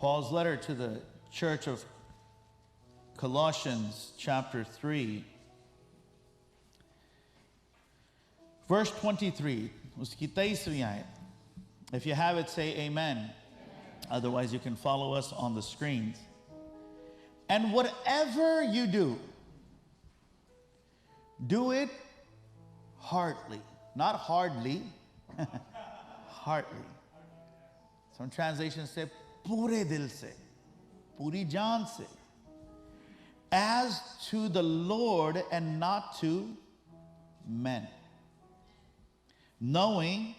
Paul's letter to the church of Colossians chapter 3, verse 23. Uski 23 ayat. If you have it, say amen. Amen. Otherwise, you can follow us on the screens. And whatever you do, do it heartily. Not hardly, heartly. Some translations say pure dil se, puri jaan se, as to the Lord and not to men, knowing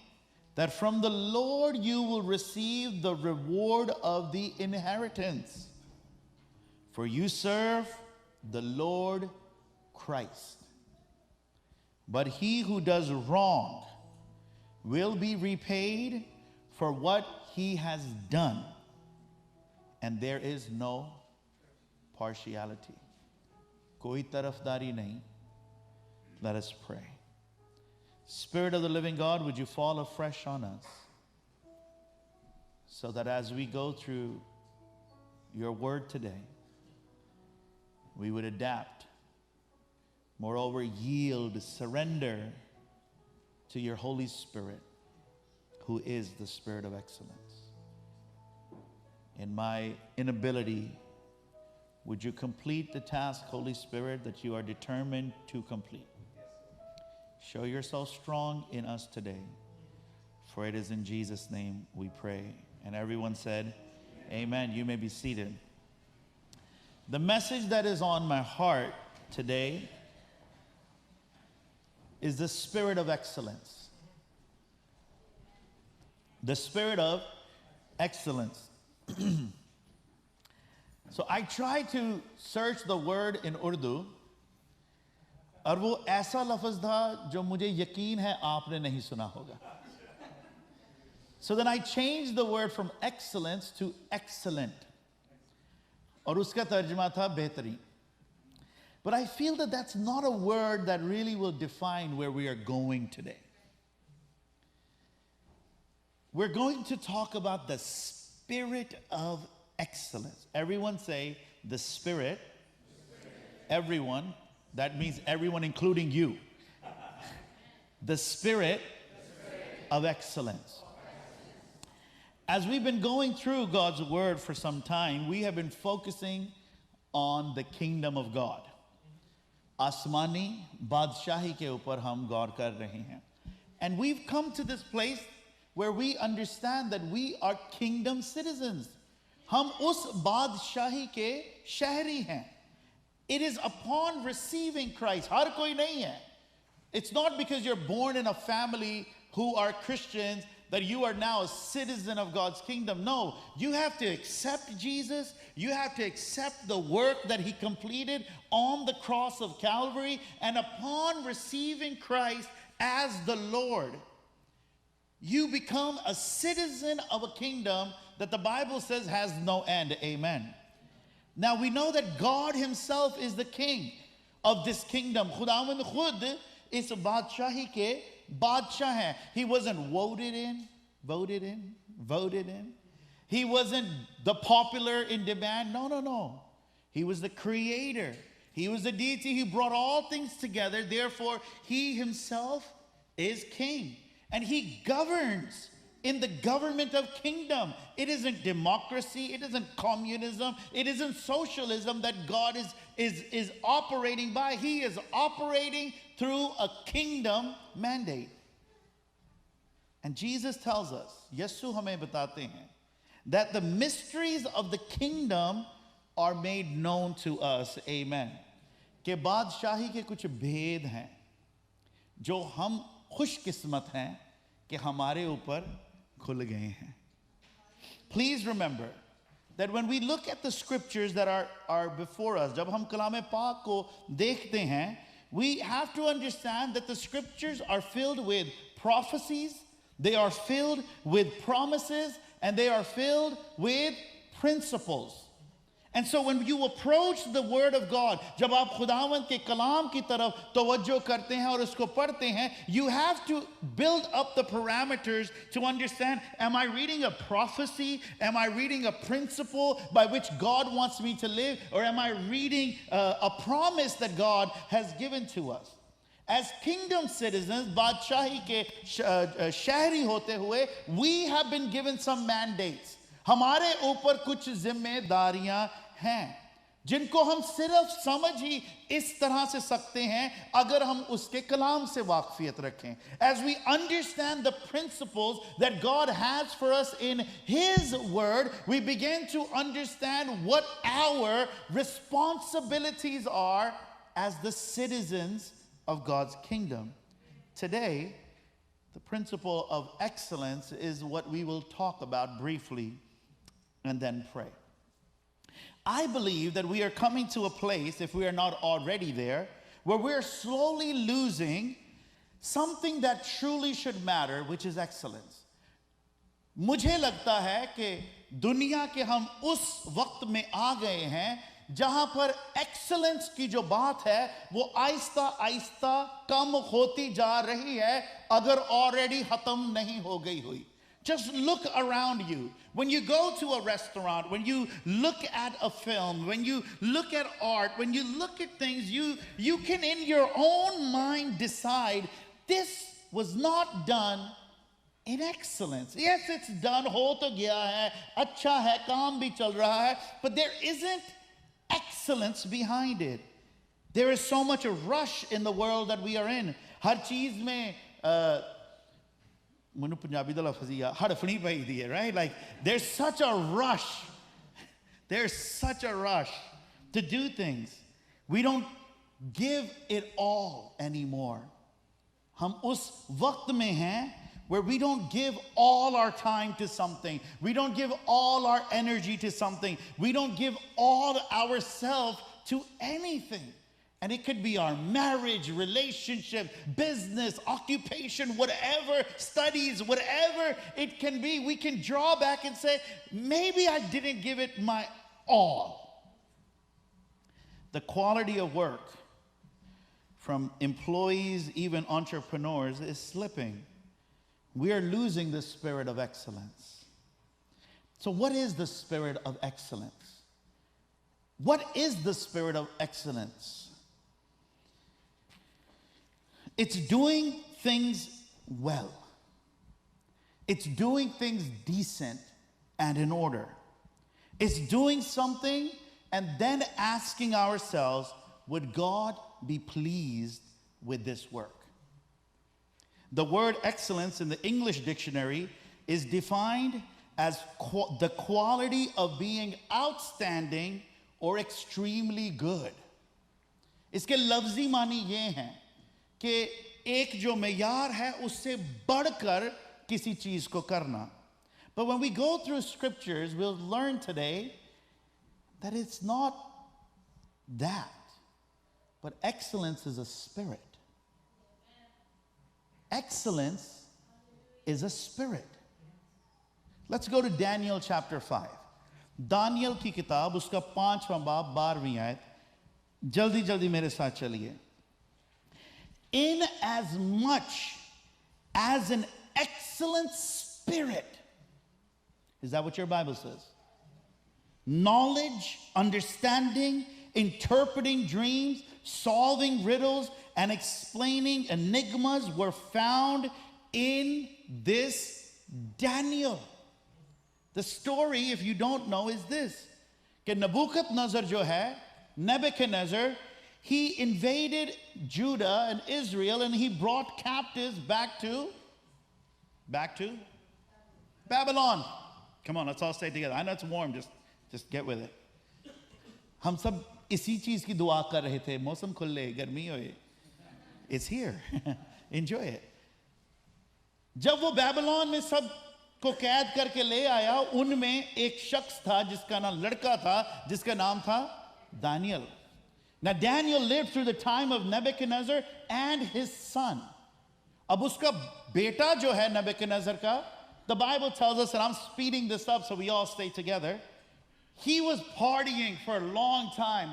that from the Lord you will receive the reward of the inheritance. For you serve the Lord Christ. But he who does wrong will be repaid for what he has done. And there is no partiality. Koi tarafdari nahi. Let us pray. Spirit of the living God, would you fall afresh on us, so that as we go through your word today, we would adapt, moreover yield, surrender to your Holy Spirit, who is the Spirit of excellence. In my inability, would you complete the task, Holy Spirit, that you are determined to complete? Show yourself strong in us today, for it is in Jesus' name we pray. And everyone said, amen. You may be seated. The message that is on my heart today is the spirit of excellence. The spirit of excellence. So I tried to search the word in Urdu, और वो ऐसा लफ्ज़ था जो मुझे यकीन है आपने नहीं सुना होगा. So then I changed the word from excellence to excellent. और उसका तर्जुमा था बेहतरीन. But I feel that that's not a word that really will define where we are going today. We're going to talk about the spirit of excellence. Everyone say the spirit. Everyone. That means everyone, including you. The spirit of excellence. As we've been going through God's word for some time, we have been focusing on the kingdom of God. Asmani Badshahi ke upar hum gaur kar rahe hain. And we've come to this place where we understand that we are kingdom citizens. Hum us Badshahi ke shahri hain. It is upon receiving Christ. Har koi nahi hai. It's not because you're born in a family who are Christians that you are now a citizen of God's kingdom. No, you have to accept Jesus. You have to accept the work that he completed on the cross of Calvary. And upon receiving Christ as the Lord, you become a citizen of a kingdom that the Bible says has no end. Amen. Now we know that God himself is the king of this kingdom. Khudawand khud is badshahi ke badshah hai. He wasn't voted in. He wasn't the popular in demand. No. He was the creator. He was the deity. He brought all things together. Therefore, he himself is king. And he governs in the government of kingdom. It isn't democracy. It isn't communism. It isn't socialism that God is operating by. He is operating through a kingdom mandate. And Jesus tells us, Yesu hame batate hain, that the mysteries of the kingdom are made known to us. Amen. Ke badshahi ke kuch bhed hain, jo hum khush kismat hain ke hamare upar khul gaye hain. Please remember that when we look at the scriptures that are before us, jab hum kalam-e paak ko dekhte hain, we have to understand that the scriptures are filled with prophecies, they are filled with promises, and they are filled with principles. And so when you approach the word of God, जब आप खुदावंद के कलाम की तरफ तवज्जो करते हैं और उसको पढ़ते हैं, you have to build up the parameters to understand, am I reading a prophecy? Am I reading a principle by which God wants me to live? Or am I reading a promise that God has given to us? As kingdom citizens, बादशाही के शहरी होते हुए, we have been given some mandates. हमारे ऊपर कुछ जिम्मेदारियां हैं जिनको हम सिर्फ समझ ही इस तरह से सकते हैं अगर हम उसके कलाम से वाकफियत रखें. As we understand the principles that God has for us in His Word, we begin to understand what our responsibilities are as the citizens of God's kingdom. Today, the principle of excellence is what we will talk about briefly and then pray. I believe that we are coming to a place, if we are not already there, where we're slowly losing something that truly should matter, which is excellence. मुझे लगता है कि दुनिया के हम उस वक्त में आ गए हैं जहां पर एक्सीलेंस की जो बात है वो आहिस्ता आहिस्ता कम होती जा रही है अगर ऑलरेडी खत्म नहीं हो गई हुई. Just look around you. When you go to a restaurant, when you look at a film, when you look at art, when you look at things, you can in your own mind decide this was not done in excellence. Yes, it's done, ho to gaya hai, acha hai, kaam bhi chal raha hai, but there isn't excellence behind it. There is so much a rush in the world that we are in. Har cheez mein ਮੈਨੂੰ ਪੰਜਾਬੀ ਦਾ ਲਫ਼ਜ਼ ਹੀ ਹੜਫਣੀ ਪਈਦੀ ਹੈ, right? Like there's such a rush to do things. We don't give it all anymore. हम उस वक्त में हैं where we don't give all our time to something. We don't give all our energy to something. We don't give all ourselves to anything. And it could be our marriage, relationship, business, occupation, whatever, studies, whatever it can be. We can draw back and say, maybe I didn't give it my all. The quality of work from employees, even entrepreneurs, is slipping. We are losing the spirit of excellence. So what is the spirit of excellence? What is the spirit of excellence? It's doing things well. It's doing things decent and in order. It's doing something and then asking ourselves, would God be pleased with this work? The word excellence in the English dictionary is defined as the quality of being outstanding or extremely good. इसके लफ्जी मानी ये हैं कि एक जो मेयार है उससे बढ़कर किसी चीज को करना. But when we go through scriptures, we'll learn today that it's not that. But excellence is a spirit. Excellence is a spirit. Let's go to Daniel chapter 5. Daniel की किताब उसका 5वां बाब 12वीं आयत. जल्दी जल्दी मेरे साथ चलिए. In as much as an excellent spirit. Is that what your Bible says? Knowledge, understanding, interpreting dreams, solving riddles, and explaining enigmas were found in this Daniel. The story, if you don't know, is this. कि Nebuchadnezzar जो है, Nebuchadnezzar, he invaded Judah and Israel and he brought captives back to Babylon. Come on, let's all stay together. I know it's warm, just get with it. हम सब इसी चीज की दुआ कर रहे थे. मौसम खुले, गर्मी होए. It's here. Enjoy it. जब वो बाबिलोन में सब को कैद करके ले आया, उनमें एक शख्स था जिसका नाम लड़का था जिसका नाम था Daniel. Now Daniel lived through the time of Nebuchadnezzar and his son. अब उसका बेटा जो है Nebuchadnezzar का, the Bible tells us, and I'm speeding this up so we all stay together, He was partying for a long time.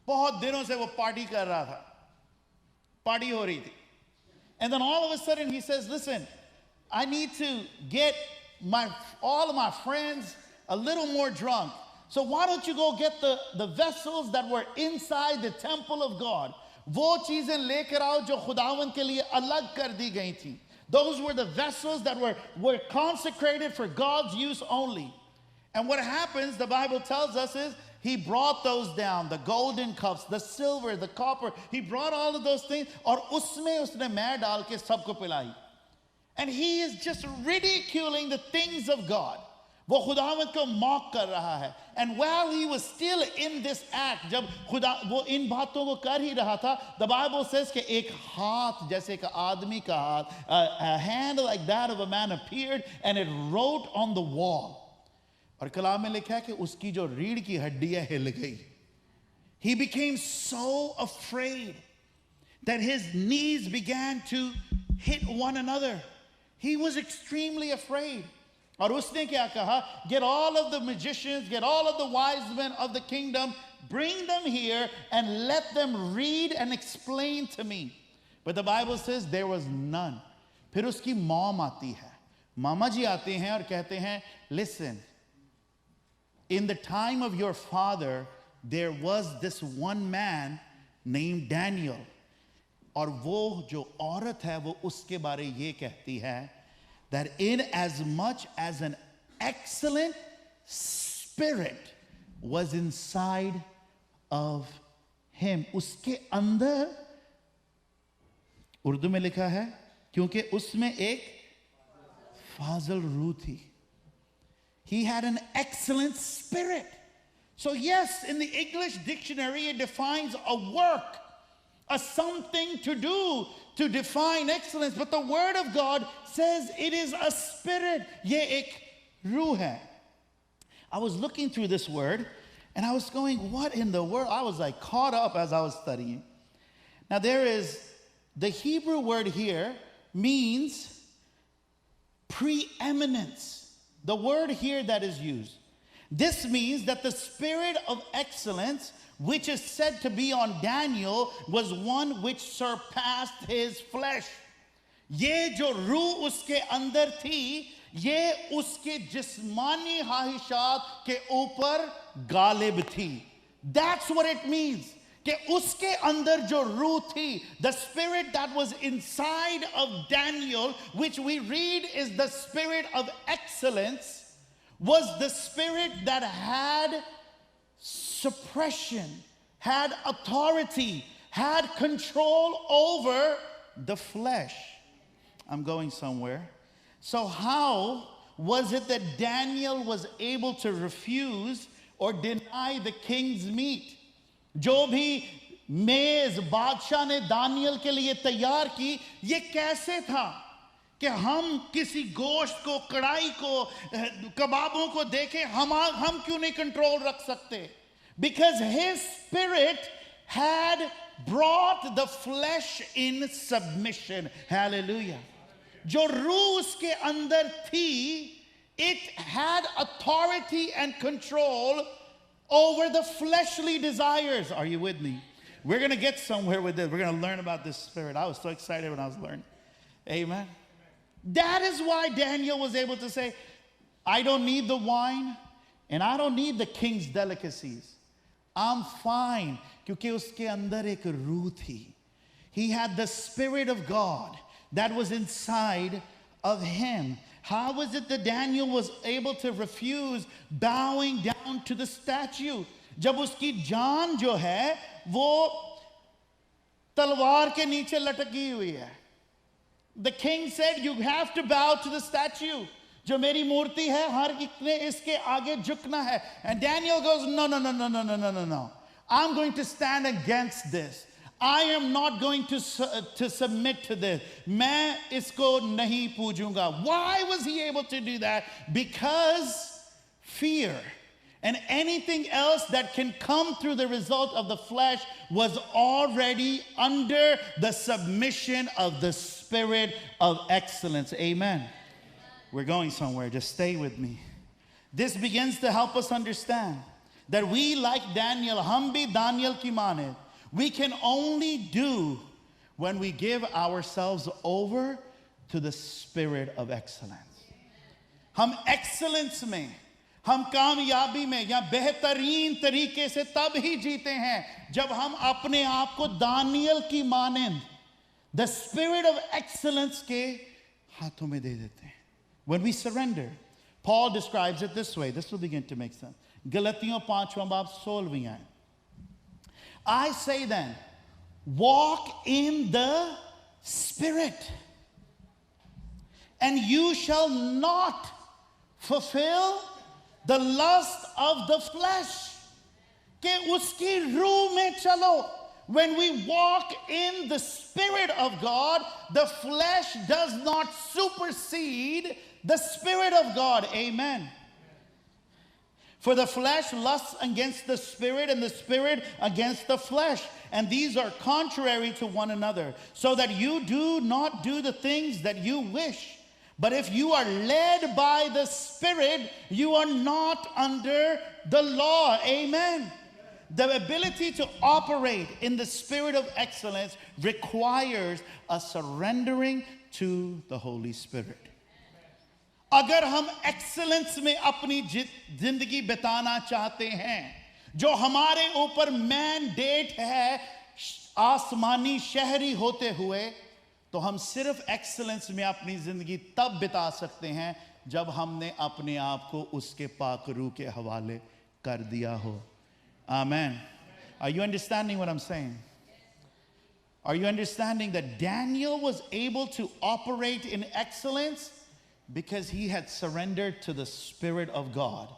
बहुत दिनों से वो party कर रहा था. Party हो रही थी. And then all of a sudden he says, listen, I need to get all of my friends a little more drunk. So why don't you go get the vessels that were inside the temple of God? वो चीजें लेकर आओ जो खुदावन के लिए अलग कर दी गई थी. Those were the vessels that were consecrated for God's use only. And what happens, the Bible tells us, is he brought those down, the golden cups, the silver, the copper. He brought all of those things, और उसमें उसने मैं डाल के सबको पिलाई. And he is just ridiculing the things of God. वो खुदावंद को मॉक कर रहा है. And while he was still in this act, जब खुदा वो इन बातों को कर ही रहा था, the Bible says कि एक हाथ जैसे एक आदमी का हाथ, a hand like that of a man appeared and it wrote on the wall. और कलाम में लिखा है कि उसकी जो रीढ़ की हड्डियां हिल गई. He became so afraid that his knees began to hit one another. He was extremely afraid. और उसने क्या कहा? Get all of the magicians, get all of the wise men of the kingdom, bring them here and let them read and explain to me. But the Bible says there was none. फिर उसकी mom आती है. मामा जी आते हैं और कहते हैं, listen, in the time of your father, there was this one man named Daniel. और वो जो औरत है वो उसके बारे ये कहती है that in as much as an excellent spirit was inside of him. उसके अंदर उर्दू में लिखा है क्योंकि उसमें एक फाजल रूह थी. He had an excellent spirit. So yes, in the English dictionary it defines a work, a something to do to define excellence. But the word of God says it is a spirit. ये एक रूह है. I was looking through this word and I was going, what in the world? I was like caught up as I was studying. Now there is, the Hebrew word here means preeminence. The word here that is used. This means that the spirit of excellence, which is said to be on Daniel, was one which surpassed his flesh. ये जो रूह उसके अंदर थी, ये उसके जिस्मानी ख्वाहिशात के ऊपर गालिब थी. That's what it means. कि उसके अंदर जो रूह थी, the spirit that was inside of Daniel, which we read is the spirit of excellence, was the spirit that had suppression, had authority, had control over the flesh. I'm going somewhere. So how was it that Daniel was able to refuse or deny the king's meat? जो भी मेज बादशाह ने Daniel के लिए तैयार की, ये कैसे था कि हम किसी गोश्त को, कढ़ाई को, कबाबों को देखें, हम क्यों नहीं कंट्रोल रख सकते? Because his spirit had brought the flesh in submission. Hallelujah. जो रूह उसके अंदर थी, it had authority and control over the fleshly desires. Are you with me? We're going to get somewhere with this. We're going to learn about this spirit. I was so excited when I was learning. Amen. That is why Daniel was able to say, I don't need the wine and I don't need the king's delicacies. I'm fine. क्योंकि उसके अंदर एक रूह थी. He had the spirit of God that was inside of him. How was it that Daniel was able to refuse bowing down to the statue? जब उसकी जान जो है वो तलवार के नीचे लटकी हुई है. The king said, you have to bow to the statue. जो मेरी मूर्ति है, हर एक ने इसके आगे झुकना है. And Daniel goes, no. I'm going to stand against this. I am not going to submit to this. मैं इसको नहीं पूजूंगा. Why was he able to do that? Because fear and anything else that can come through the result of the flesh was already under the submission of the spirit of excellence. Amen. We're going somewhere. Just stay with me. This begins to help us understand that we, like Daniel, हम भी Daniel की माने, we can only do when we give ourselves over to the spirit of excellence. हम excellence में, हम कामयाबी में या बेहतरीन तरीके से तब ही जीते हैं जब हम अपने आप को दानियल की मानंद, the spirit of excellence के हाथों में दे देते हैं. When we surrender, Paul describes it this way. This will begin to make sense. गलतियों 5वां बाब 16वीं आयत. I say then, walk in the Spirit, and you shall not fulfill the lust of the flesh. कि उसकी रूह में चलो. When we walk in the Spirit of God, the flesh does not supersede the Spirit of God. Amen. For the flesh lusts against the Spirit, and the Spirit against the flesh. And these are contrary to one another, so that you do not do the things that you wish. But if you are led by the Spirit, you are not under the law. Amen. The ability to operate in the spirit of excellence requires a surrendering to the Holy Spirit. अगर हम excellence में अपनी जिंदगी बिताना चाहते हैं, जो हमारे ऊपर mandate है आसमानी शहरी होते हुए, तो हम सिर्फ excellence में अपनी जिंदगी तब बिता सकते हैं जब हमने अपने आप को उसके पाक रूह के हवाले कर दिया हो. Amen. Are you understanding what I'm saying? Are you understanding that Daniel was able to operate in excellence because he had surrendered to the Spirit of God?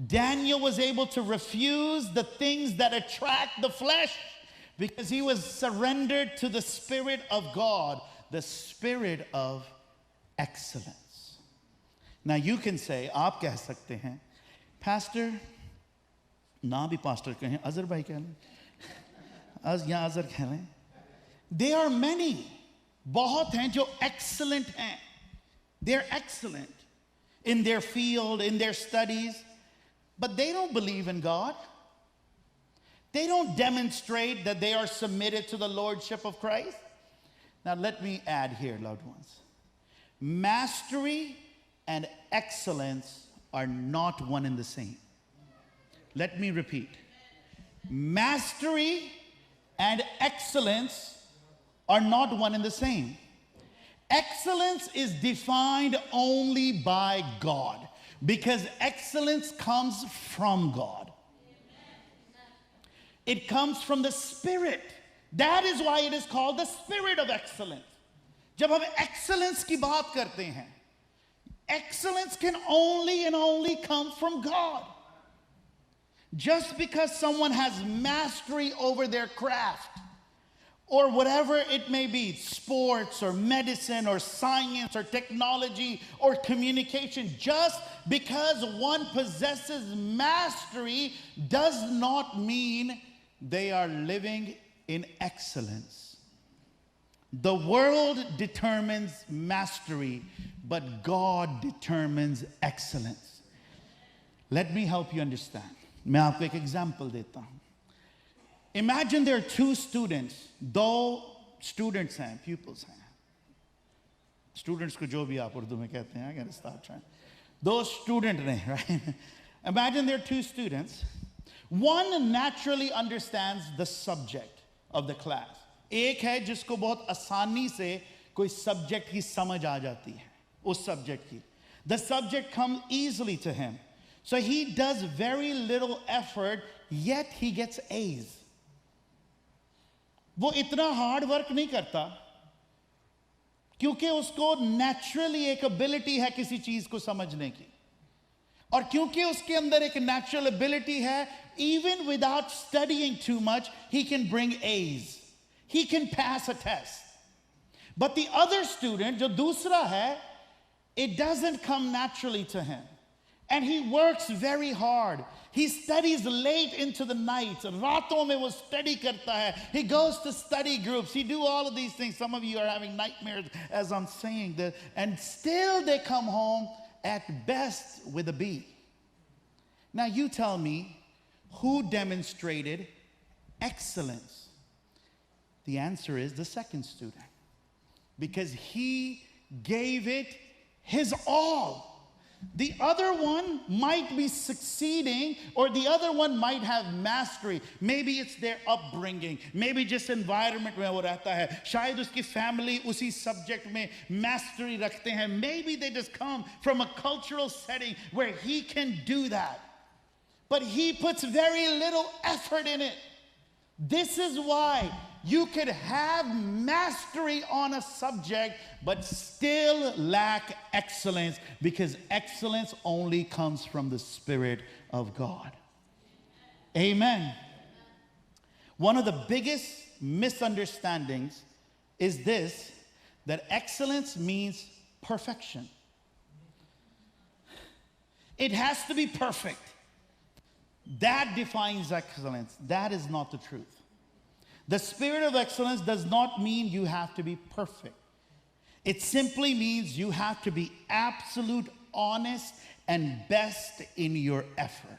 Daniel was able to refuse the things that attract the flesh because he was surrendered to the Spirit of God, the Spirit of excellence. Now you can say, आप कह सकते हैं, Pastor, ना भी pastor कहें, अजहर भाई कह लें, यहाँ अजहर कह लें. There are many, बहुत हैं जो excellent हैं. They're excellent in their field, in their studies, but they don't believe in God. They don't demonstrate that they are submitted to the Lordship of Christ. Now let me add here, loved ones. Mastery and excellence are not one and the same. Let me repeat. Mastery and excellence are not one and the same. Excellence is defined only by God because excellence comes from God. It comes from the Spirit. That is why it is called the Spirit of excellence. जब हम excellence की बात करते हैं, excellence can only and only come from God. Just because someone has mastery over their craft, or whatever it may be, sports or medicine or science or technology or communication, just because one possesses mastery does not mean they are living in excellence. The world determines mastery, but God determines excellence. Let me help you understand. मैं आपको एक example देता हूँ. Imagine there are two students, दो students हैं, pupils हैं. Students को जो भी आप उर्दू में कहते हैं, I gotta stop trying. दो student ने, right? Imagine there are two students. One naturally understands the subject of the class. एक है जिसको बहुत आसानी से कोई subject की समझ आ जाती है, उस subject की. The subject comes easily to him. So he does very little effort, yet he gets A's. वो इतना hard work नहीं करता क्योंकि उसको naturally एक ability है किसी चीज को समझने की, और क्योंकि उसके अंदर एक natural ability है, even without studying too much, he can bring A's. He can pass a test. But the other student, जो दूसरा है, it doesn't come naturally to him. And he works very hard. He studies late into the night. रातों में वो study करता है. He goes to study groups. He do all of these things. Some of you are having nightmares as I'm saying this. And still they come home at best with a B. Now you tell me, who demonstrated excellence? The answer is the second student, because he gave it his all. The other one might be succeeding, or the other one might have mastery. Maybe it's their upbringing. Maybe just environment में वो रहता है. शायद उसकी family उसी subject में mastery रखते हैं. Maybe they just come from a cultural setting where he can do that. But he puts very little effort in it. This is why you could have mastery on a subject but still lack excellence, because excellence only comes from the Spirit of God. Amen. One of the biggest misunderstandings is this, that excellence means perfection. It has to be perfect. That defines excellence. That is not the truth. The spirit of excellence does not mean you have to be perfect. It simply means you have to be absolute, honest, and best in your effort.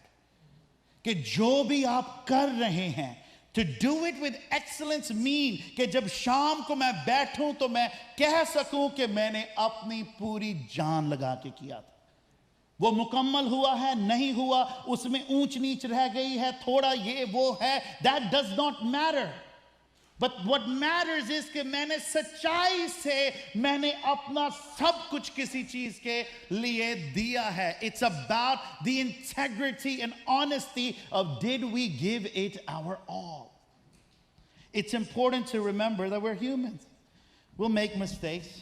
कि जो भी आप कर रहे हैं, to do it with excellence mean कि जब शाम को मैं बैठूं तो मैं कह सकूं कि मैंने अपनी पूरी जान लगा के किया था. वो मुकम्मल हुआ है, नहीं हुआ, उसमें ऊंच नीच रह गई है, थोड़ा ये वो है, that does not matter. But what matters is कि मैंने सच्चाई से मैंने अपना सब कुछ किसी चीज के लिए दिया है. It's about the integrity and honesty of, did we give it our all? It's important to remember that we're humans. We'll make mistakes.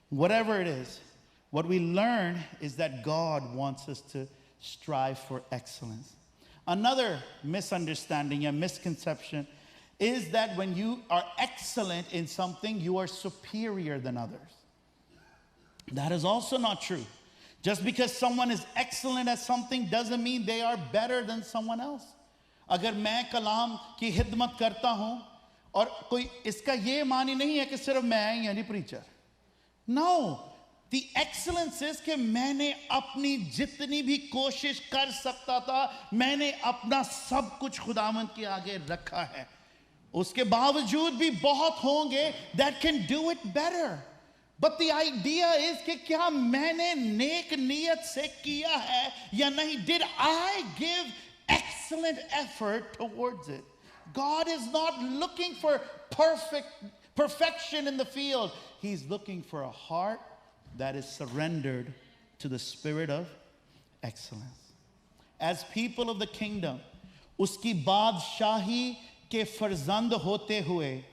Whatever it is, what we learn is that God wants us to strive for excellence. Another misunderstanding and misconception is that when you are excellent in something, you are superior than others. That is also not true. Just because someone is excellent at something doesn't mean they are better than someone else. अगर मैं कलाम की खिदमत करता हूं और कोई इसका ये मानी नहीं है कि सिर्फ मैं ही यानी preacher. No. The excellence is कि मैंने अपनी जितनी भी कोशिश कर सकता था, मैंने अपना सब कुछ खुदावंद के आगे रखा है. उसके बावजूद भी बहुत होंगे that can do it better. But the idea is कि क्या मैंने नेक नियत से किया है या नहीं? Did I give excellent effort towards it? God is not looking for perfection in the field. He's looking for a heart that is surrendered to the spirit of excellence. As people of the kingdom, उसकी बादशाही के फर्जंद होते हुए,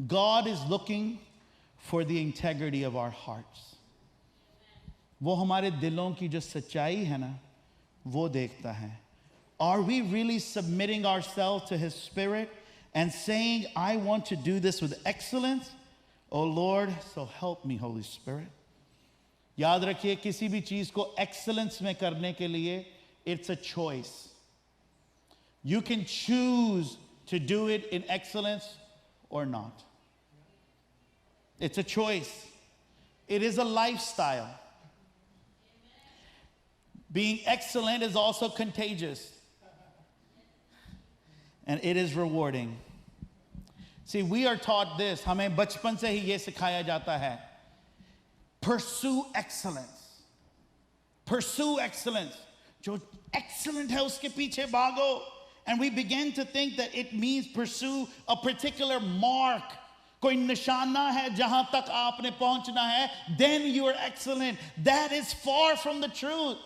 God is looking for the integrity of our hearts. वो हमारे दिलों की जो सच्चाई है ना, वो देखता है. Are we really submitting ourselves to His Spirit and saying, I want to do this with excellence? Oh Lord, so help me, Holy Spirit. याद रखिए, किसी भी चीज को excellence में करने के लिए, it's a choice. You can choose to do it in excellence or not. It's a choice. It is a lifestyle. Being excellent is also contagious. And it is rewarding. See, we are taught this. हमें बचपन से ही ये सिखाया जाता है. Pursue excellence. Pursue excellence. जो excellent है उसके पीछे भागो. And we begin to think that it means pursue a particular mark. कोई निशाना है जहां तक आपने पहुंचना है, then you are excellent. That is far from the truth.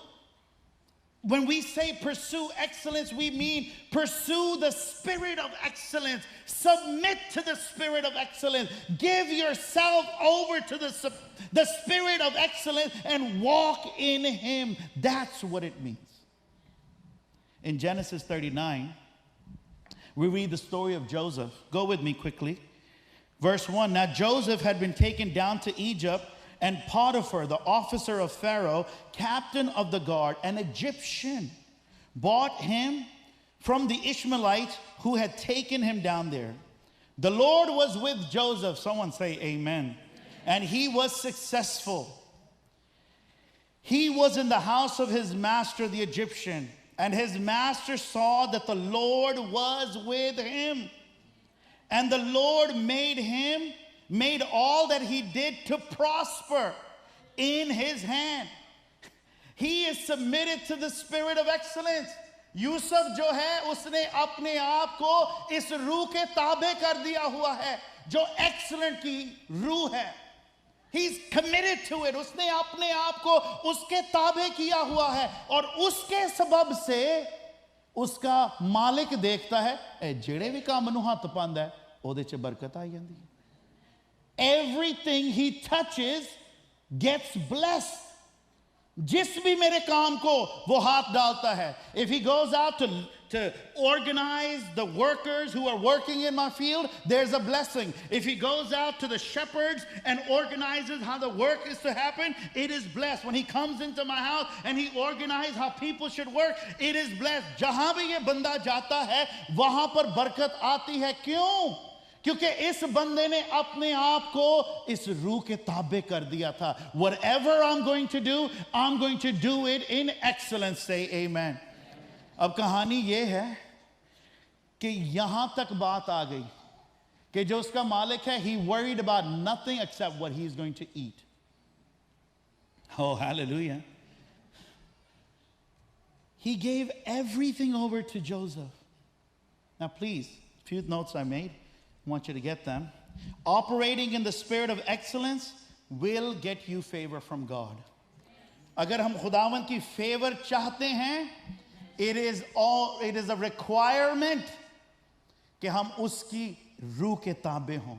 When we say pursue excellence, we mean pursue the spirit of excellence. Submit to the spirit of excellence. Give yourself over to the spirit of excellence and walk in Him. That's what it means. In Genesis 39, we read the story of Joseph. Go with me quickly. Verse 1, now Joseph had been taken down to Egypt, and Potiphar, the officer of Pharaoh, captain of the guard, an Egyptian, bought him from the Ishmaelites who had taken him down there. The Lord was with Joseph. Someone say amen. And he was successful. He was in the house of his master, the Egyptian. And his master saw that the Lord was with him. And the Lord made all that he did to prosper in his hand. He is submitted to the spirit of excellence. Yusuf जो है उसने अपने आप को इस रूह के ताबे कर दिया हुआ है जो excellent की रूह है. He's committed to it. उसने अपने आप को उसके ताबे किया हुआ है और उसके सबब से उसका मालिक देखता है ए जेड़े भी काम ਨੂੰ ਹੱਥ ਪਾਉਂਦਾ ਹੈ ਉਹਦੇ 'ਚ ਬਰਕਤ ਆ ਜਾਂਦੀ ਹੈ. Everything he touches gets blessed. जिस भी मेरे काम को वो हाथ डालता है. If he goes out to organize the workers who are working in my field, there's a blessing. If he goes out to the shepherds and organizes how the work is to happen, it is blessed. When he comes into my house and he organizes how people should work, it is blessed. जहां भी ये बंदा जाता है वहां पर बरकत आती है. क्यों? क्योंकि इस बंदे ने अपने आप को इस रूह के ताबे कर दिया था. Whatever I'm going to do, I'm going to do it in excellence. Say amen. अब कहानी ये है कि यहां तक बात आ गई कि जो उसका मालिक है, he worried about nothing except what he's going to eat. Oh, hallelujah. He gave everything over to Joseph. Now please, a few notes I made. I want you to get them. Operating in the spirit of excellence will get you favor from God. अगर हम खुदावंद की favor चाहते हैं, it is a requirement कि हम उसकी रूह के ताबे हों.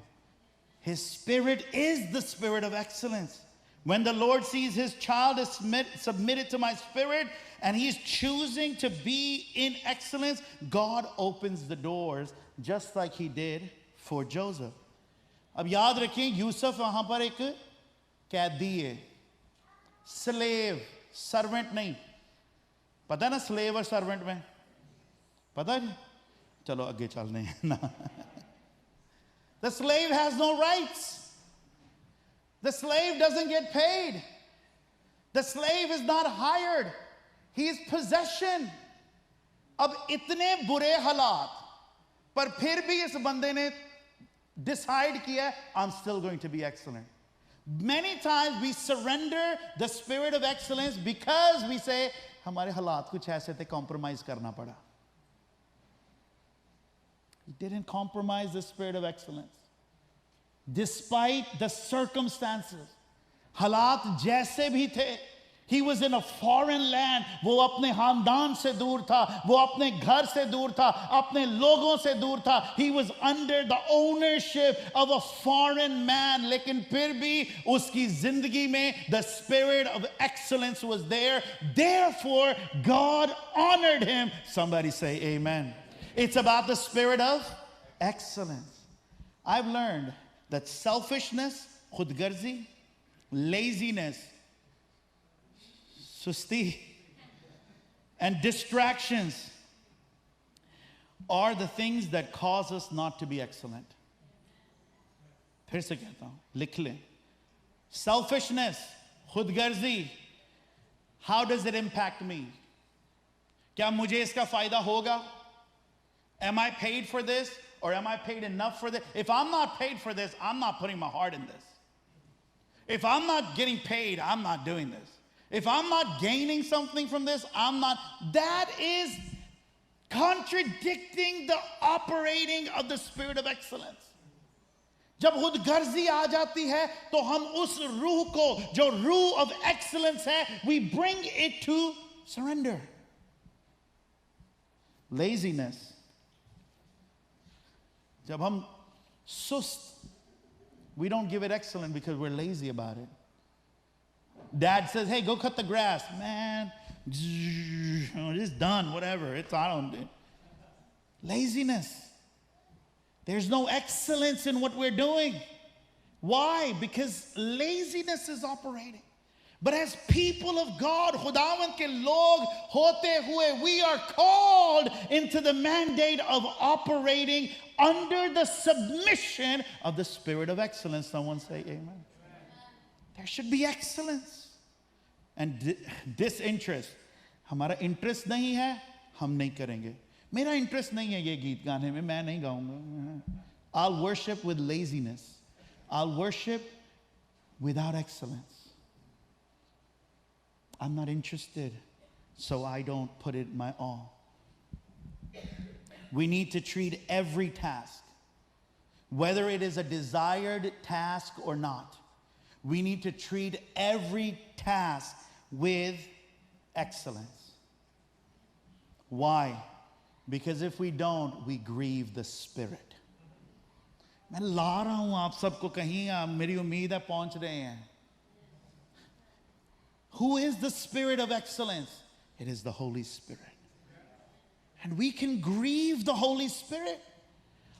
His spirit is the spirit of excellence. When the Lord sees his child is submitted to my spirit and he's choosing to be in excellence, God opens the doors just like he did for Joseph. अब याद रखिए यूसुफ वहां पर एक कैदी है, slave, servant नहीं. पता है ना slave और servant में? पता है? चलो आगे चलने हैं ना. The slave has no rights. The slave doesn't get paid. The slave is not hired. He is possession. अब इतने बुरे हालात पर फिर भी इस बंदे ने decide किया, I'm still going to be excellent. Many times we surrender the spirit of excellence because we say हमारे हालात कुछ ऐसे थे, compromise करना पड़ा. He didn't compromise the spirit of excellence. Despite the circumstances, हालात जैसे भी थे, he was in a foreign land. वो अपने खानदान से दूर था, वो अपने घर से दूर था, अपने लोगों से दूर था. He was under the ownership of a foreign man. लेकिन फिर भी उसकी जिंदगी में the spirit of excellence was there. Therefore, God honored him. Somebody say amen. It's about the spirit of excellence. I've learned that selfishness, khudgarzi, laziness, susti, and distractions are the things that cause us not to be excellent. फिर से कहता हूं, लिख लें. Selfishness, khudgarzi, how does it impact me? क्या मुझे इसका फायदा होगा? Am I paid for this? Or am I paid enough for this? If I'm not paid for this, I'm not putting my heart in this. If I'm not getting paid, I'm not doing this. If I'm not gaining something from this, I'm not. That is contradicting the operating of the spirit of excellence. जब खुदगर्जी आ जाती है तो हम उस रूह को जो रूह of excellence है, we bring it to surrender. Laziness. जब हम सुस्त, we don't give it excellent because we're lazy about it. Dad says, hey, go cut the grass. Man, it's done, whatever. I don't do. Laziness. There's no excellence in what we're doing. Why? Because laziness is operating. But as people of God, खुदावंद के लोग होते हुए, we are called into the mandate of operating under the submission of the spirit of excellence. Someone say amen. There should be excellence. And disinterest. हमारा interest नहीं है हम नहीं करेंगे. मेरा इंटरेस्ट नहीं है ये गीत गाने में, मैं नहीं गाऊंगा. I'll worship with laziness. I'll worship without excellence. I'm not interested, so I don't put it my all. We need to treat every task, whether it is a desired task or not, we need to treat every task with excellence. Why? Because if we don't, we grieve the Spirit. मैं ला रहा हूं आप सबको कहीं, मेरी उम्मीद है पहुंच रहे हैं. Who is the Spirit of excellence? It is the Holy Spirit. And we can grieve the Holy Spirit.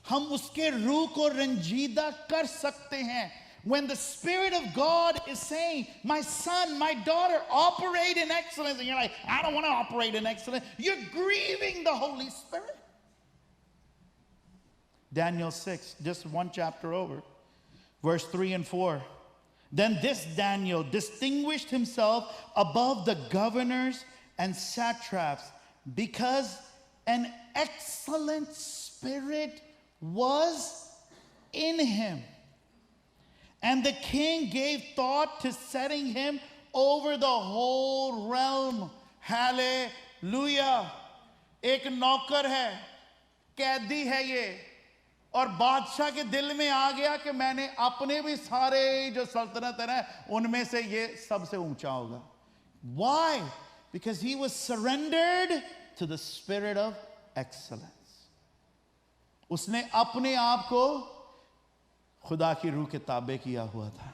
हम उसके रूह को रंजीदा कर सकते हैं. When the Spirit of God is saying, my son, my daughter, operate in excellence, and you're like, I don't want to operate in excellence, you're grieving the Holy Spirit. Daniel 6, just one chapter over, verse 3 and 4. Then this Daniel distinguished himself above the governors and satraps because an excellent spirit was in him. And the king gave thought to setting him over the whole realm. Hallelujah. एक नौकर है, कैदी है ये, और बादशाह के दिल में आ गया कि मैंने अपने भी सारे जो सल्तनत है उनमें से ये सबसे ऊंचा होगा. Why? Because he was surrendered to the spirit of excellence. उसने अपने आप को खुदा की रूह के ताबे किया हुआ था.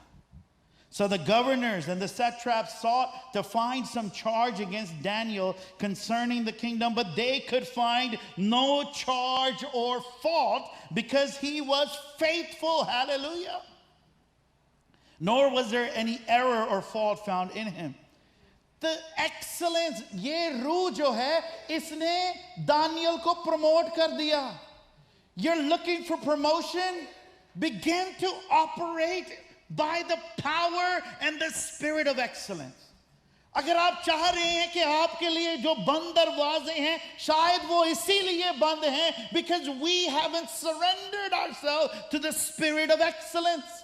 So the governors and the satraps sought to find some charge against Daniel concerning the kingdom, but they could find no charge or fault because he was faithful. Hallelujah. Nor was there any error or fault found in him. The excellence, ये रूह जो है, इसने Daniel को promote कर दिया. You're looking for promotion? Begin to operate by the power and the spirit of excellence. अगर आप चाह रहे हैं कि आपके लिए जो बंद दरवाजे हैं शायद वो इसीलिए बंद हैं because we haven't surrendered ourselves to the spirit of excellence.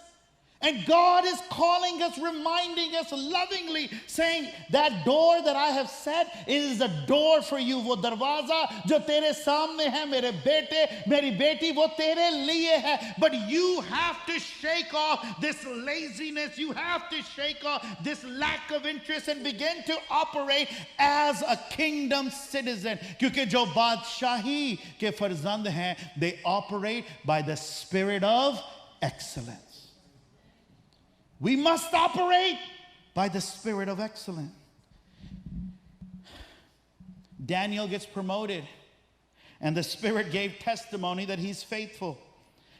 And God is calling us, reminding us lovingly, saying, that door that I have set, it is a door for you. वो दरवाजा जो तेरे सामने है, मेरे बेटे, मेरी बेटी, वो तेरे लिए है. But you have to shake off this laziness. You have to shake off this lack of interest and begin to operate as a kingdom citizen. क्योंकि जो बादशाही के फर्जंद हैं, they operate by the spirit of excellence. We must operate by the spirit of excellence. Daniel gets promoted, and the Spirit gave testimony that he's faithful.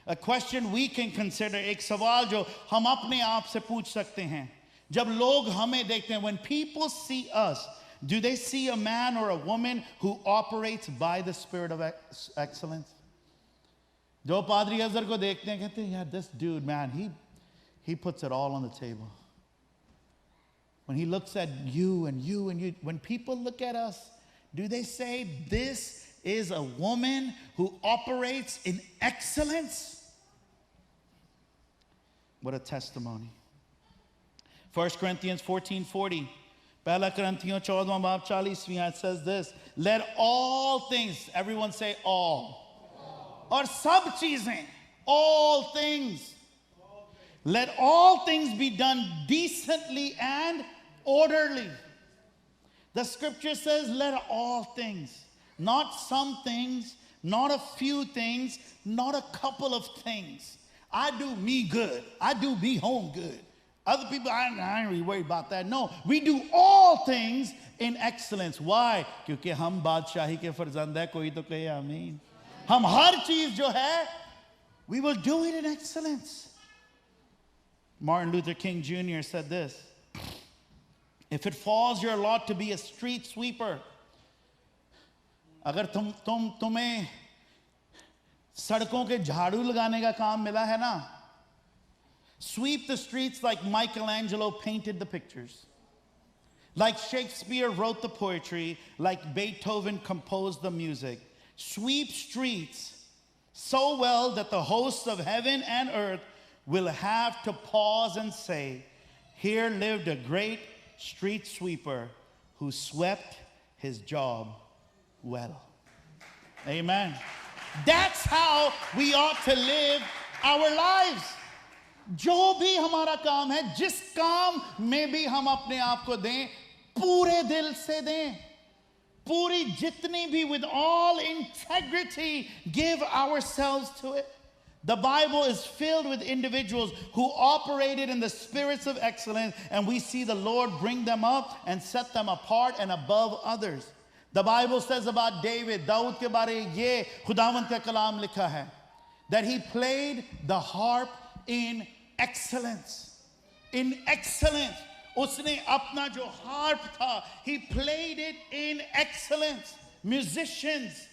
A question we can consider, एक सवाल जो हम अपने आप से पूछ सकते हैं. जब लोग हमें देखते हैं, when people see us, do they see a man or a woman who operates by the spirit of excellence? जो पादरी अज़हर को देखते हैं, कहते हैं, yeah, this dude, man, he puts it all on the table. When he looks at you and you and you, when people look at us, do they say, this is a woman who operates in excellence? What a testimony. 1 Corinthians 14:40. Pehla Corinthians 14 baab 40 it says this, let all things, everyone say all. Or sab cheezein, all things. Let all things be done decently and orderly. The scripture says, let all things, not some things, not a few things, not a couple of things. I do me good. I do me home good. Other people, I ain't really worried about that. No, we do all things in excellence. Why? क्योंकि हम बादशाही के फर्जंद हैं, कोई तो कहे आमीन. हम हर चीज जो है, we will do it in excellence. Martin Luther King Jr. said this, if it falls your lot to be a street sweeper, अगर तुम्हें सड़कों के झाड़ू लगाने का काम मिला है ना, sweep the streets like Michelangelo painted the pictures. Like Shakespeare wrote the poetry, like Beethoven composed the music. Sweep streets so well that the hosts of heaven and earth will have to pause and say, here lived a great street sweeper who swept his job well. Amen. That's how we ought to live our lives. जो भी हमारा काम है, जिस काम में भी हम अपने आप को दें, पूरे दिल से दें. पूरी जितनी भी, with all integrity, give ourselves to it. The Bible is filled with individuals who operated in the spirits of excellence, and we see the Lord bring them up and set them apart and above others. The Bible says about David, Dawood के बारे में ये खुदावंद का कलाम लिखा है, that he played the harp in excellence. In excellence. उसने अपना जो harp था, he played it in excellence. Musicians.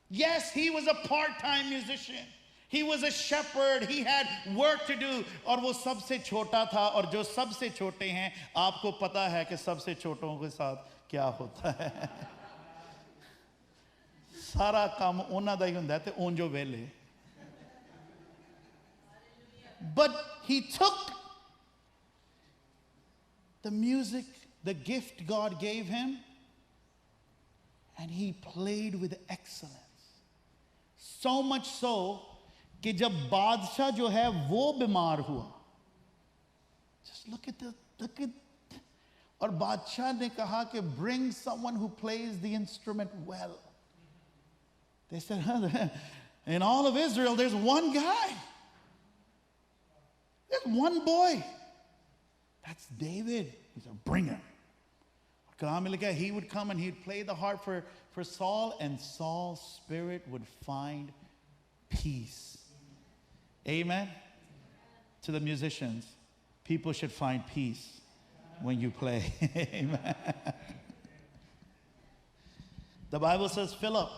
Yes, he was a part-time musician. He was a shepherd. He had work to do. और वो सबसे छोटा था, और जो सबसे छोटे हैं, आपको पता है कि सबसे छोटों के साथ क्या होता है. सारा काम उन्हां दा ही हुंदा है ते उन जो वेले. But he took the music, the gift God gave him, and he played with excellence. So much so कि जब बादशाह जो है वो बीमार हुआ, just look at और बादशाह ने कहा कि bring someone who plays the instrument well. They said, in all of Israel, there's one guy. There's one boy. That's David. He said, bring him. He would come and he'd play the harp for Saul, and Saul's spirit would find peace. Amen? To the musicians, people should find peace when you play. Amen. The Bible says Philip,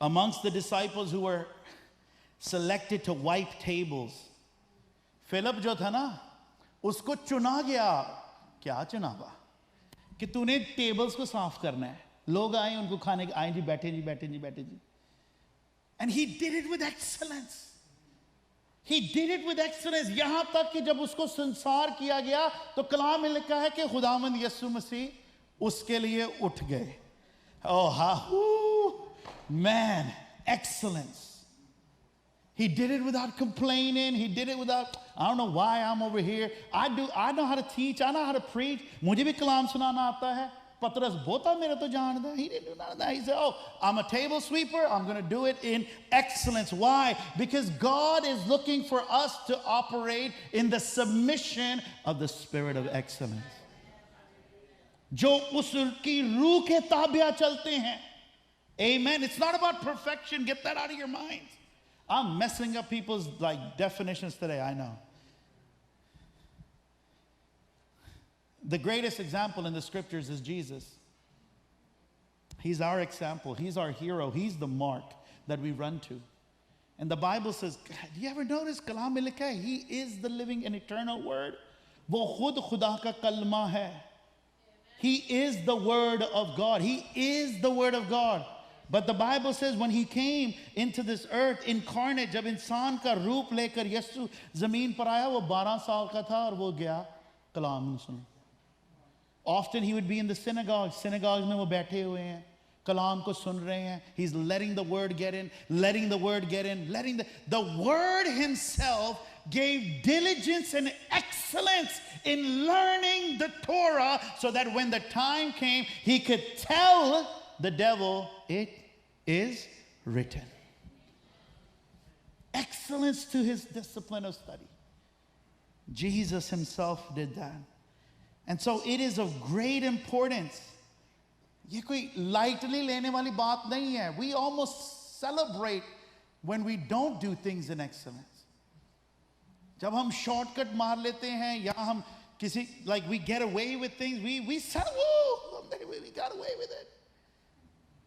amongst the disciples who were selected to wipe tables, Philip जो था ना, उसको चुना गया. क्या चुना हुआ? कि तूने टेबल्स को साफ करना है. लोग आए, उनको खाने के आए जी, बैठे जी, बैठे जी, बैठे जी. And he did it with excellence. He did it with excellence. यहाँ तक कि जब उसको संसार किया गया, तो कलाम में लिखा है कि खुदावंद यीशु मसीह उसके लिए उठ गए. Oh, how, man, excellence. He did it without complaining. He did it without, I don't know why I'm over here. I know how to teach. I know how to preach. मुझे भी कलाम सुनाना आता है. पतरस बोता मेरा तो जानता. He didn't do none of that. He said, oh, I'm a table sweeper. I'm going to do it in excellence. Why? Because God is looking for us to operate in the submission of the spirit of excellence. जो उसकी रूह के ताबिया चलते हैं. Amen. It's not about perfection. Get that out of your minds. I'm messing up people's definitions today, I know. The greatest example in the scriptures is Jesus. He's our example. He's our hero. He's the mark that we run to. And the Bible says, do you ever notice kalam mein likha hai? He is the living and eternal word. Wo khud khuda ka kalma hai. He is the word of God. He is the word of God. But the Bible says when he came into this earth incarnate, जब इंसान का रूप लेकर यीशु ज़मीन पर आया, वो 12 साल का था और वो गया कलाम सुन. Often he would be in the synagogues में वो बैठे हुए हैं, कलाम को सुन रहे हैं. He's letting the word get in, letting the word get in, letting the word himself gave diligence and excellence in learning the Torah, so that when the time came, he could tell the devil, it is written. Excellence to his discipline of study. Jesus himself did that. And so it is of great importance. ये कोई lightly लेने वाली बात नहीं है. We almost celebrate when we don't do things in excellence. जब हम shortcut मार लेते हैं, या हम किसी, we get away with things, we say, woo, we got away with it.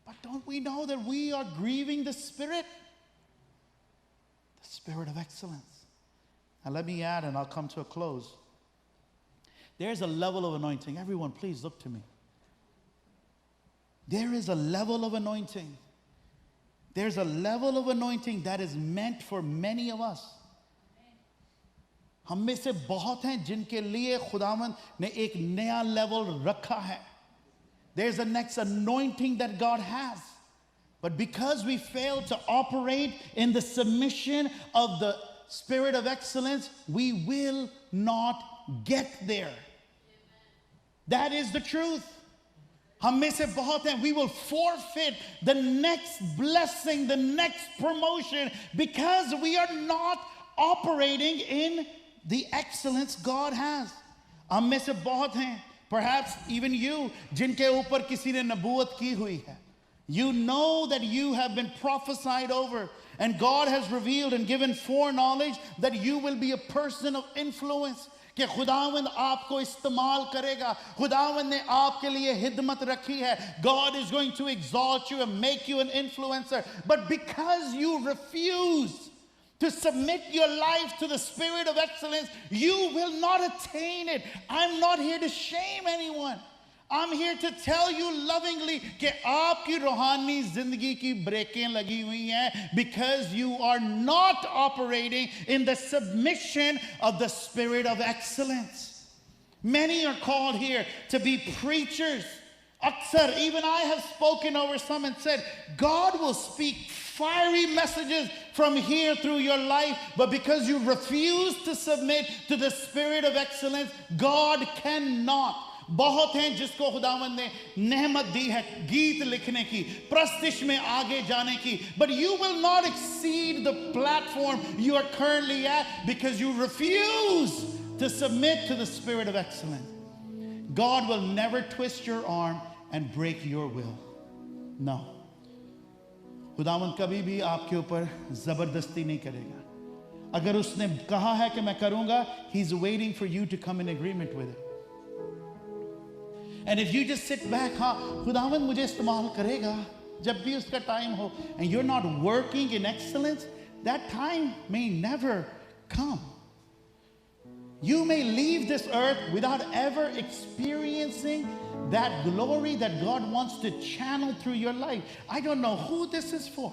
But don't we know that we are grieving the Spirit? The Spirit of excellence. Now let me add, and I'll come to a close. There's a level of anointing. Everyone, please look to me. There is a level of anointing. There's a level of anointing that is meant for many of us. हम में से बहुत हैं जिनके लिए खुदावंद ने एक नया लेवल रखा है. There's a next anointing that God has. But because we fail to operate in the submission of the Spirit of excellence, we will not get there. That is the truth. हम में से बहुत हैं, we will forfeit the next blessing, the next promotion, because we are not operating in the excellence God has. हम में से बहुत हैं, perhaps even you, जिनके ऊपर किसी ने नबूवत की हुई है. You know that you have been prophesied over, and God has revealed and given foreknowledge that you will be a person of influence. कि खुदावंद आपको इस्तेमाल करेगा. खुदावंद ने आपके लिए हिदमत रखी है. God is going to exalt you and make you an influencer. But because you refuse to submit your life to the Spirit of excellence, you will not attain it. I'm not here to shame anyone. I'm here to tell you lovingly कि आपकी रूहानी जिंदगी की ब्रेकें लगी हुई हैं because you are not operating in the submission of the Spirit of excellence. Many are called here to be preachers. Aksar, even I have spoken over some and said, God will speak fiery messages from here through your life, but because you refuse to submit to the Spirit of excellence, God cannot. बहुत हैं जिसको खुदावंद ने नेमत दी है गीत लिखने की, प्रस्तिश में आगे जाने की, but you will not exceed the platform you are currently at because you refuse to submit to the Spirit of excellence. God will never twist your arm and break your will. No. खुदावंद कभी भी आपके ऊपर जबरदस्ती नहीं करेगा. अगर उसने कहा है कि मैं करूंगा, he's waiting for you to come in agreement with it. And if you just sit back, हाँ खुदावंद मुझे इस्तेमाल करेगा जब भी उसका टाइम हो, and you're not working in excellence, that time may never come. You may leave this earth without ever experiencing that glory that God wants to channel through your life. I don't know who this is for,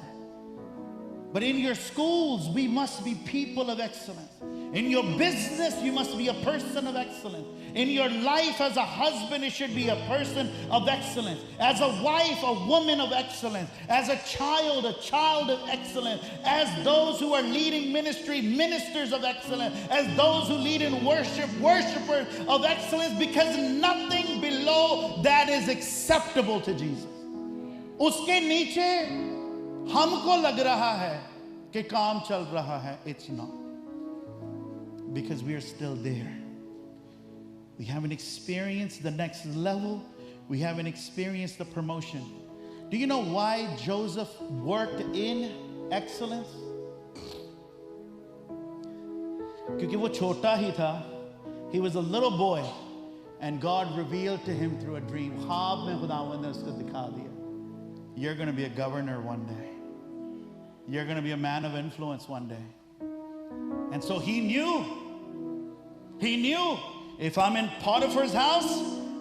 but in your schools, we must be people of excellence. In your business, you must be a person of excellence. In your life as a husband, it should be a person of excellence. As a wife, a woman of excellence. As a child of excellence. As those who are leading ministry, ministers of excellence. As those who lead in worship, worshipers of excellence, because nothing below that is acceptable to Jesus. उसके नीचे हमको लग रहा है कि काम चल रहा है. It's not. Because we are still there. We haven't experienced the next level. We haven't experienced the promotion. Do you know why Joseph worked in excellence? क्योंकि वो छोटा ही था. He was a little boy, and God revealed to him through a dream. ख्वाब में खुदावंद ने उसको दिखा दिया. You're going to be a governor one day. You're going to be a man of influence one day. And so he knew, if I'm in Potiphar's house,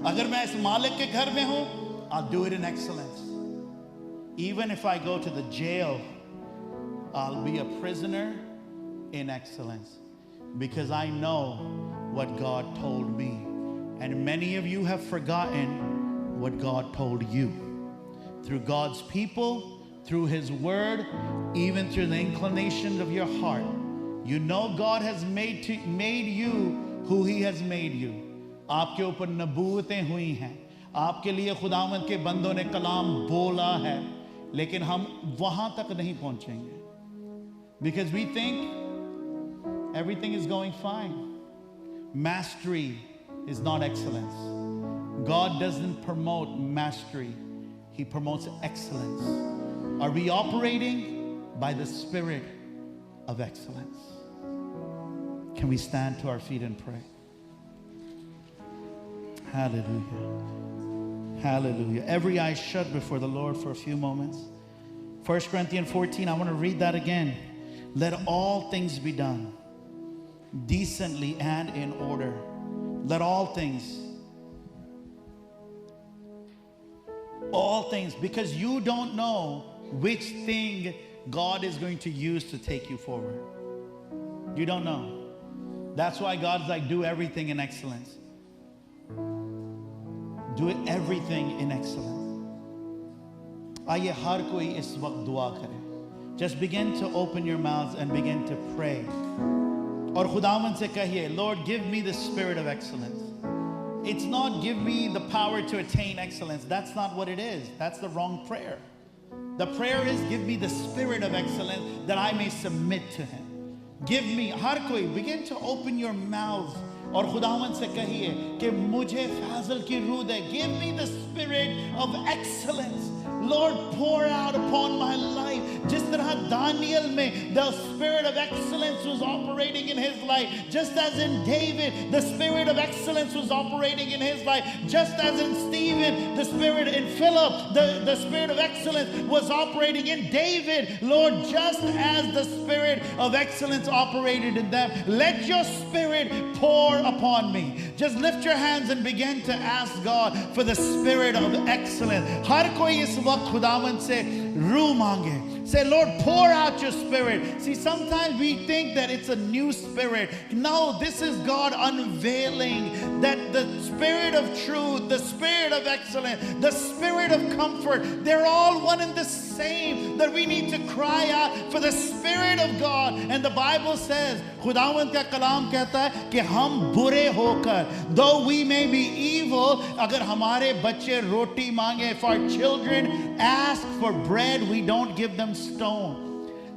agar main is malik ke ghar mein hu, I'll do it in excellence. Even if I go to the jail, I'll be a prisoner in excellence. Because I know what God told me. And many of you have forgotten what God told you. Through God's people, through His word, even through the inclination of your heart. You know God has made you who He has made you. आपके ऊपर नबूवतें हुई हैं. आपके लिए खुदावंद के बंदों ने कलाम बोला है. लेकिन हम वहां तक नहीं पहुंचेंगे. Because we think everything is going fine. Mastery is not excellence. God doesn't promote mastery. He promotes excellence. Are we operating by the Spirit of excellence? Can we stand to our feet and pray? Hallelujah. Hallelujah. Every eye shut before the Lord for a few moments. 1 Corinthians 14, I want to read that again. Let all things be done decently and in order. Let all things, because you don't know which thing God is going to use to take you forward. You don't know. That's why God's like, do everything in excellence. Do everything in excellence. आइए हर कोई इस वक्त दुआ करे. Just begin to open your mouths and begin to pray. और खुदावंद से कहिए, Lord, give me the spirit of excellence. It's not give me the power to attain excellence. That's not what it is. That's the wrong prayer. The prayer is, give me the spirit of excellence that I may submit to Him. Give me, हर कोई, begin to open your mouths. और खुदावंद से कहिए कि मुझे फाज़ल की रूह दे. Give me the spirit of excellence. Lord, pour out upon my life. जिस तरह दानियल में the spirit of excellence was operating in his life, just as in David the spirit of excellence was operating in his life, just as in Stephen the spirit, in Philip the spirit of excellence was operating in David. Lord, just as the spirit of excellence operated in them, let your spirit pour upon me. Just lift your hands and begin to ask God for the spirit of excellence. हर कोई इस वक्त खुदावंद से रूह मांगे. Say, Lord, pour out your spirit. See, sometimes we think that it's a new spirit. No, this is God unveiling that the spirit of truth, the spirit of excellence, the spirit of comfort, they're all one and the same. That we need to cry out for the spirit of God. And the Bible says, खुदावंद का कलाम कहता है कि हम बुरे होकर, though we may be evil, अगर हमारे बच्चे रोटी मांगे, if our children ask for bread, we don't give them stone.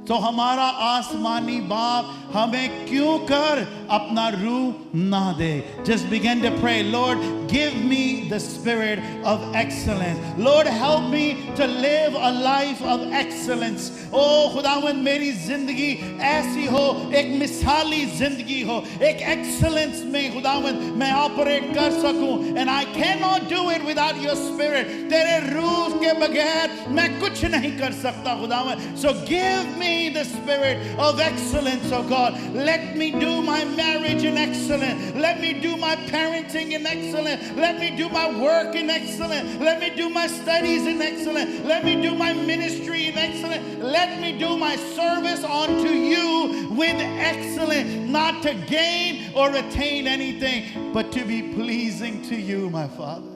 तो हमारा आसमानी बाप हमें क्यों कर अपना रूह ना दे. Just begin to pray, Lord, give me the spirit of excellence. Lord, help me to live a life of excellence. Oh खुदावंद, मेरी जिंदगी ऐसी हो, एक मिसाली जिंदगी हो, एक excellence में खुदावंद मैं ऑपरेट कर सकूं. And I cannot do it without your spirit. तेरे रूह के बगैर मैं कुछ नहीं कर सकता खुदावंद. So give me the spirit of excellence, oh God. Let me do my marriage in excellence. Let me do my parenting in excellence. Let me do my work in excellence. Let me do my studies in excellence. Let me do my ministry in excellence. Let me do my service unto you with excellence, not to gain or attain anything, but to be pleasing to you, my Father.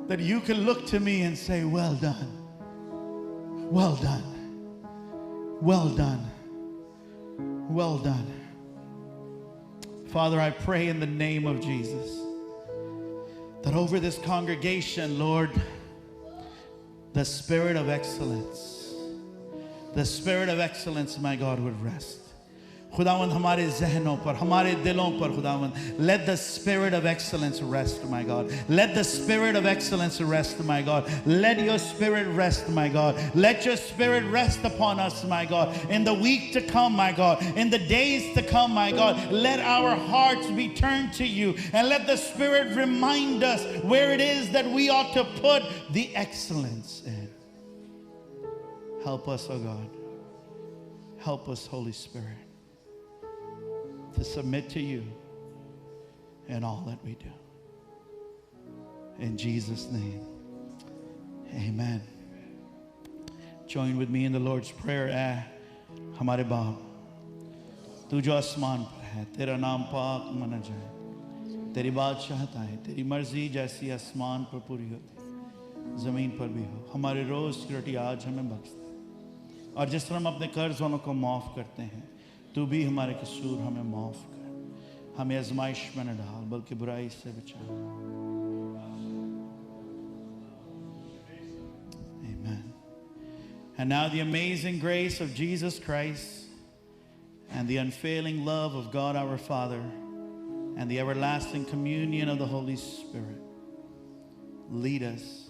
That you can look to me and say, well done, well done, well done, well done. Father, I pray in the name of Jesus that over this congregation, Lord, the spirit of excellence, my God, would rest. खुदावंद हमारे ज़हनों पर, हमारे दिलों पर खुदावंद, let the spirit of excellence rest, my God. Let the spirit of excellence rest, my God. Let your spirit rest, my God. Let your spirit rest upon us, my God. In the week to come, my God. In the days to come, my God. Let our hearts be turned to you, and let the Spirit remind us where it is that we ought to put the excellence in. Help us, oh God. Help us, Holy Spirit, to submit to you in all that we do. In Jesus' name, amen. Join with me in the Lord's Prayer. ऐ हमारे बाप, तू जो आसमान पर है, तेरा नाम पाक माना जाए, तेरी बादशाहत आए, तेरी मर्जी जैसी आसमान पर पूरी होती ज़मीन पर भी हो. हमारे रोज़ की रोटी आज हमें बख्श दे, और जिस तरह हम अपने कर्ज वालों को माफ़ करते हैं, तू भी हमारे कसूर हमें माफ़ कर. हमें आज़माइश में न डाल, बल्कि बुराई से बचा. Amen. And now the amazing grace of Jesus Christ and the unfailing love of God our Father and the everlasting communion of the Holy Spirit lead us